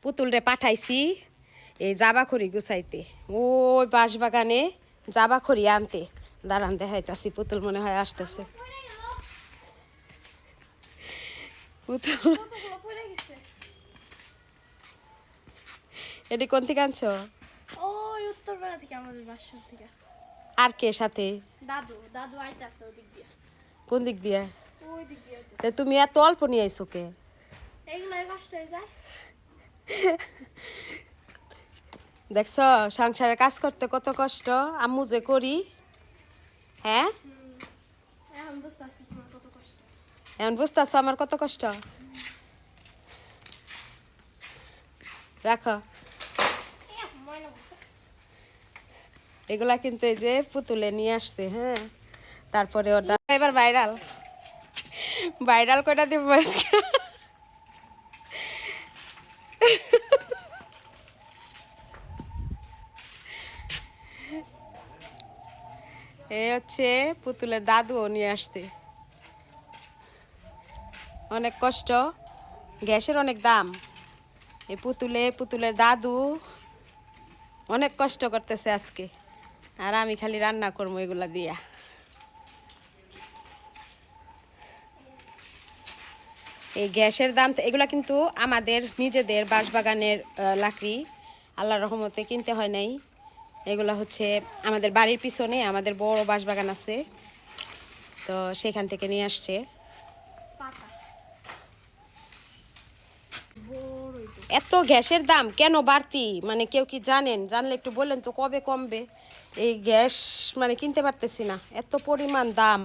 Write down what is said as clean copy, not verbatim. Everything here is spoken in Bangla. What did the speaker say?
পুতুলরে পাঠাইছি এই জাবাখড়ি গুছাইতে, ওই বাঁশবাগানে জাবাখড়ি আনতে। দাঁড়ান দেখাইতাছি, পুতুল মনে হয় আসতেছে। পুতুল এটি কোন থেকে আনছো? ওই উত্তরপাড়া থেকে, আমাদের বাসার থেকে। আর কে সাথে? দাদু দাদু আইতাছে ওদিক দিয়ে। কোন দিক দিয়ে? ওই দিক দিয়ে। তা তুমি এত অল্প নিয়ে আইছো কে? এইগুলাই কষ্ট হয়ে যায়। দেখছো সংসারে কাজ করতে কত কষ্ট, আম্মু যে করি। হ্যাঁ, এখন বুঝতে পারছি তোমার কত কষ্ট। এখন বুঝতেছো আমার কত কষ্ট। রাখো ময়লা বসে। এগুলা কিন্তু এই যে পুতুলে নিয়ে আসছে। হ্যাঁ, তারপরে ওটা এবার ভাইরাল ভাইরাল কইটা দিব আজকে। এই হচ্ছে পুতুলের দাদুও নিয়ে আসছে। অনেক কষ্ট, গ্যাসের অনেক দাম। এই পুতুলের দাদু অনেক কষ্ট করতেছে আজকে, আর আমি খালি রান্না করবো এগুলা দিয়া। এই গ্যাসের দাম, এগুলা কিন্তু আমাদের নিজেদের বাঁশবাগানের লাকড়ি, আল্লাহর রহমতে কিনতে হয় নাই। এগুলা হচ্ছে আমাদের বাড়ির পিছনে আমাদের বড় বাঁশবাগান আছে, তো সেখান থেকে নিয়ে আসছে। এত গ্যাসের দাম কেন বাড়তি, মানে কেউ কি জানেন? জানলে একটু বলেন তো, কবে কমবে এই গ্যাস? মানে কিনতে পারতেছি না, এত পরিমাণ দাম।